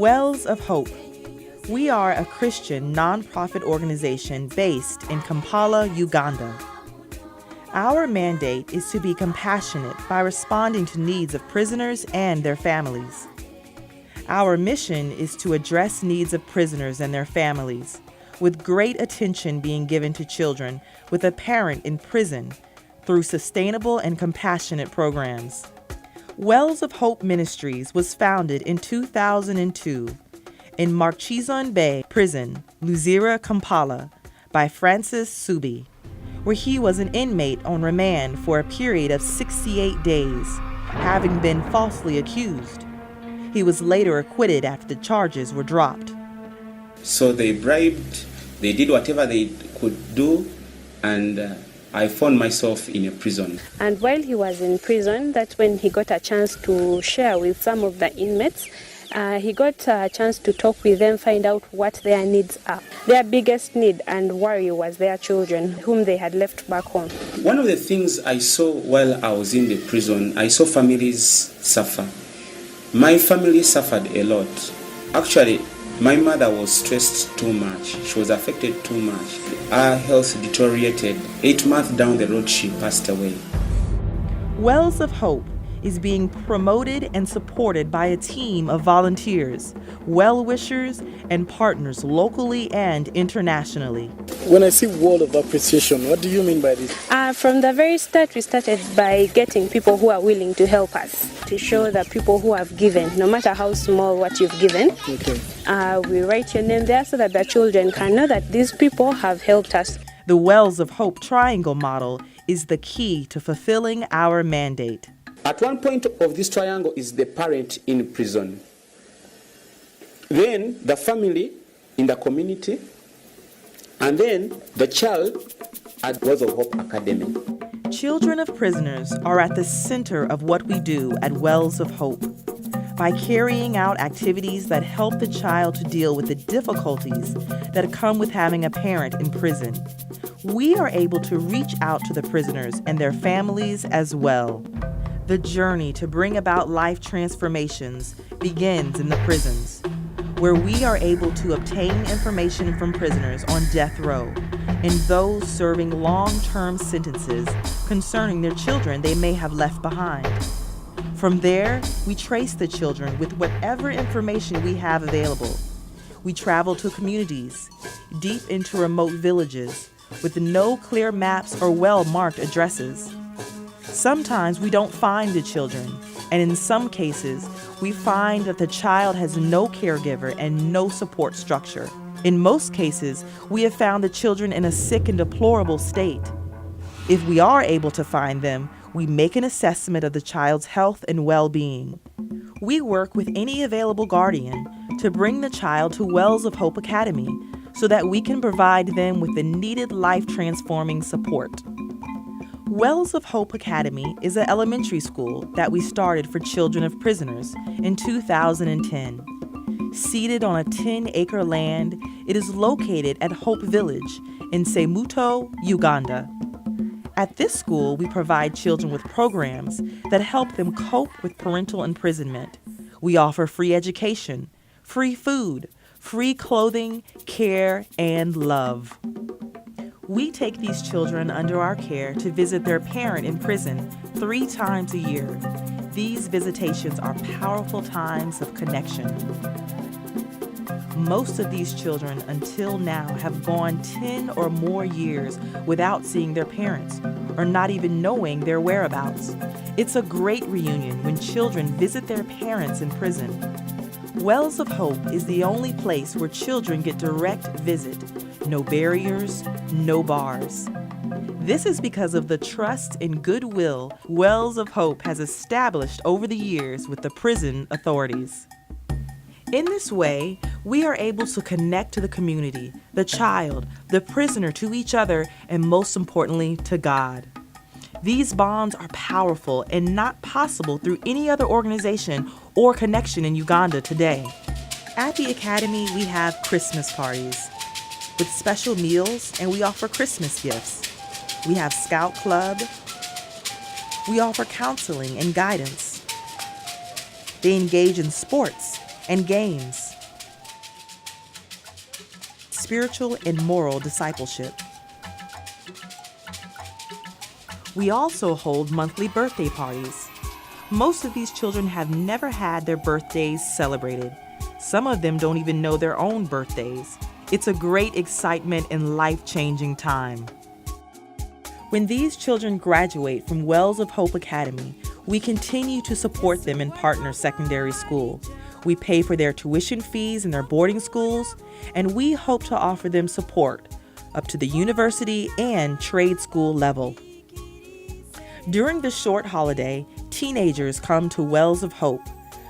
Wells of Hope. We are a Christian nonprofit organization based in Kampala, Uganda. Our mandate is to be compassionate by responding to needs of prisoners and their families. Our mission is to address needs of prisoners and their families, with great attention being given to children with a parent in prison through sustainable and compassionate programs. Wells of Hope Ministries was founded in 2002 in Marchizon Bay Prison, Luzira, Kampala, by Francis Ssuubi, where he was an inmate on remand for a period of 68 days, having been falsely accused. He was later acquitted after the charges were dropped. So they bribed, they did whatever they could do, and I found myself in a prison. And while he was in prison, that's when he got a chance to share with some of the inmates. He got a chance to talk with them, find out what their needs are. Their biggest need and worry was their children, whom they had left back home. One of the things I saw while I was in the prison, I saw families suffer. My family suffered a lot. Actually, my mother was stressed too much. She was affected too much. Her health deteriorated. 8 months down the road, she passed away. Wells of Hope is being promoted and supported by a team of volunteers, well-wishers, and partners locally and internationally. When I see word of appreciation, what do you mean by this? From the very start, we started by getting people who are willing to help us, to show that people who have given, no matter how small what you've given, we write your name there so that the children can know that these people have helped us. The Wells of Hope triangle model is the key to fulfilling our mandate. At one point of this triangle is the parent in prison. Then the family in the community, and then the child at Wells of Hope Academy. Children of prisoners are at the center of what we do at Wells of Hope. By carrying out activities that help the child to deal with the difficulties that come with having a parent in prison, we are able to reach out to the prisoners and their families as well. The journey to bring about life transformations begins in the prisons, where we are able to obtain information from prisoners on death row and those serving long-term sentences concerning their children they may have left behind. From there, we trace the children with whatever information we have available. We travel to communities, deep into remote villages, with no clear maps or well-marked addresses. Sometimes we don't find the children, and in some cases, we find that the child has no caregiver and no support structure. In most cases, we have found the children in a sick and deplorable state. If we are able to find them, we make an assessment of the child's health and well-being. We work with any available guardian to bring the child to Wells of Hope Academy so that we can provide them with the needed life-transforming support. Wells of Hope Academy is an elementary school that we started for children of prisoners in 2010. Seated on a 10-acre land, it is located at Hope Village in Ssuubi, Uganda. At this school, we provide children with programs that help them cope with parental imprisonment. We offer free education, free food, free clothing, care, and love. We take these children under our care to visit their parent in prison 3 times a year. These visitations are powerful times of connection. Most of these children until now have gone 10 or more years without seeing their parents or not even knowing their whereabouts. It's a great reunion when children visit their parents in prison. Wells of Hope is the only place where children get direct visit. No barriers, no bars. This is because of the trust and goodwill Wells of Hope has established over the years with the prison authorities. In this way, we are able to connect to the community, the child, the prisoner, to each other, and most importantly, to God. These bonds are powerful and not possible through any other organization or connection in Uganda today. At the Academy, we have Christmas parties with special meals, and we offer Christmas gifts. We have Scout Club. We offer counseling and guidance. They engage in sports and games. spiritual and moral discipleship. We also hold monthly birthday parties. Most of these children have never had their birthdays celebrated. Some of them don't even know their own birthdays. It's a great excitement and life-changing time. When these children graduate from Wells of Hope Academy, we continue to support them in partner secondary school. We pay for their tuition fees in their boarding schools, and we hope to offer them support up to the university and trade school level. During the short holiday, teenagers come to Wells of Hope,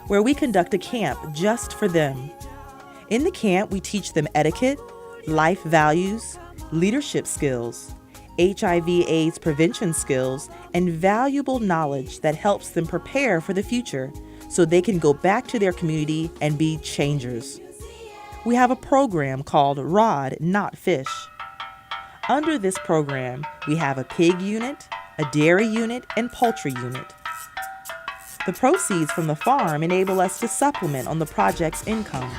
where we conduct a camp just for them. In the camp, we teach them etiquette, life values, leadership skills, HIV/AIDS prevention skills, and valuable knowledge that helps them prepare for the future so they can go back to their community and be changers. We have a program called Rod, Not Fish. Under this program, we have a pig unit, a dairy unit, and poultry unit. The proceeds from the farm enable us to supplement on the project's income.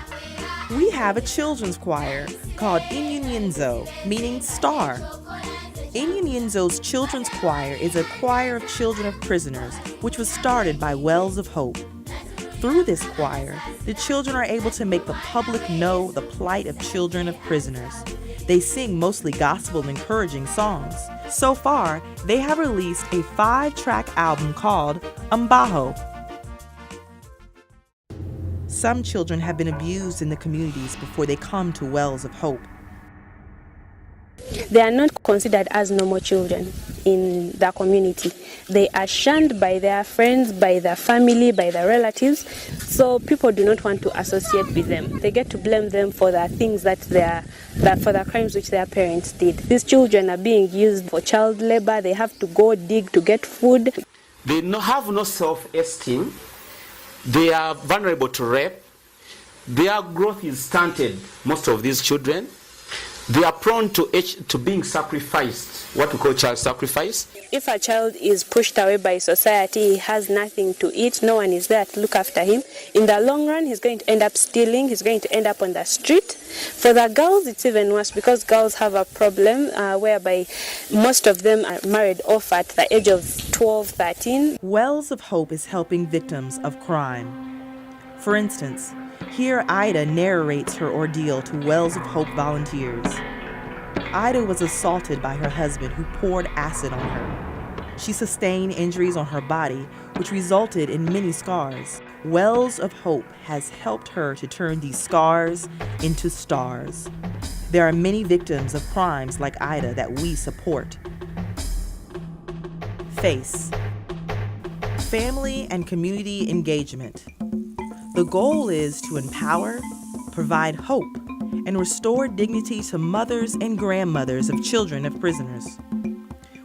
We have a children's choir called Inyunyenzo, meaning star. Inyunyenzo's children's choir is a choir of children of prisoners, which was started by Wells of Hope. Through this choir, the children are able to make the public know the plight of children of prisoners. They sing mostly gospel encouraging songs. So far, they have released a 5-track album called Ambaho. Some children have been abused in the communities before they come to Wells of Hope. They are not considered as normal children in the community. They are shunned by their friends, by their family, by their relatives, so people do not want to associate with them. They get to blame them for the things for the crimes which their parents did. These children are being used for child labor. They have to go dig to get food. They have no self-esteem. They are vulnerable to rape. Their growth is stunted, most of these children. They are prone to being sacrificed, what we call child sacrifice. If a child is pushed away by society, he has nothing to eat, no one is there to look after him. In the long run, he's going to end up stealing, he's going to end up on the street. For the girls, it's even worse because girls have a problem whereby most of them are married off at the age of 12, 13. Wells of Hope is helping victims of crime. For instance, here Ida narrates her ordeal to Wells of Hope volunteers. Ida was assaulted by her husband who poured acid on her. She sustained injuries on her body, which resulted in many scars. Wells of Hope has helped her to turn these scars into stars. There are many victims of crimes like Ida that we support. FACE, Family and Community Engagement. The goal is to empower, provide hope, and restore dignity to mothers and grandmothers of children of prisoners.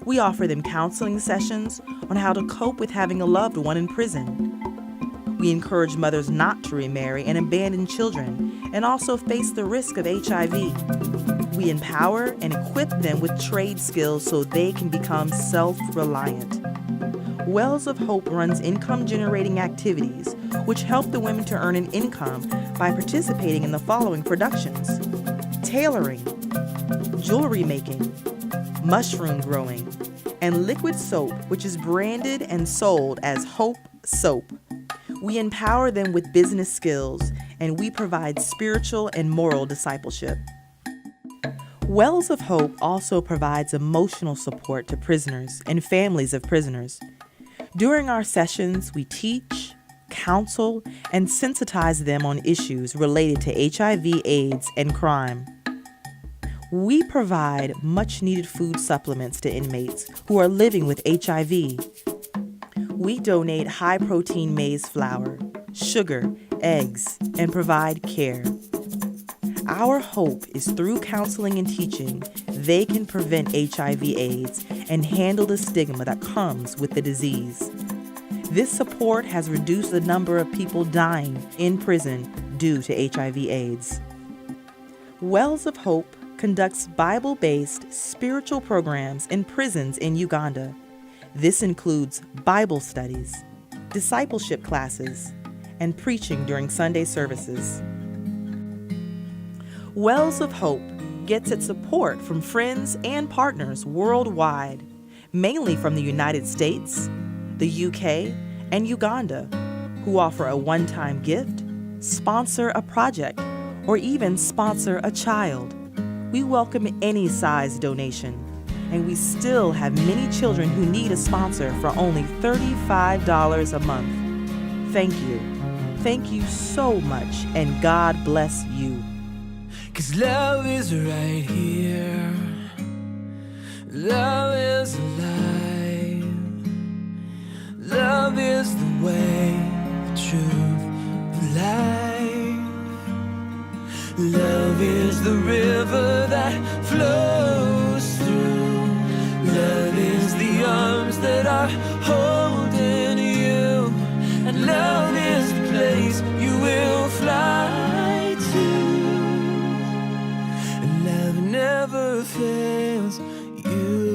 We offer them counseling sessions on how to cope with having a loved one in prison. We encourage mothers not to remarry and abandon children and also face the risk of HIV. We empower and equip them with trade skills so they can become self-reliant. Wells of Hope runs income-generating activities which help the women to earn an income by participating in the following productions: tailoring, jewelry making, mushroom growing, and liquid soap, which is branded and sold as Hope Soap. We empower them with business skills, and we provide spiritual and moral discipleship. Wells of Hope also provides emotional support to prisoners and families of prisoners. During our sessions, we teach, counsel, and sensitize them on issues related to HIV/AIDS and crime. We provide much-needed food supplements to inmates who are living with HIV. We donate high-protein maize flour, sugar, eggs, and provide care. Our hope is through counseling and teaching, they can prevent HIV/AIDS and handle the stigma that comes with the disease. This support has reduced the number of people dying in prison due to HIV/AIDS. Wells of Hope conducts Bible-based spiritual programs in prisons in Uganda. This includes Bible studies, discipleship classes, and preaching during Sunday services. Wells of Hope gets its support from friends and partners worldwide, mainly from the United States, the UK, and Uganda, who offer a one-time gift, sponsor a project, or even sponsor a child. We welcome any size donation, and we still have many children who need a sponsor for only $35 a month. Thank you. Thank you so much, and God bless you. 'Cause love is right here. Love is alive. Love is the way, the truth, the life. Love is the river that flows through. Love is the arms that are holding you. And love is the place you will fly to. And love never fails you.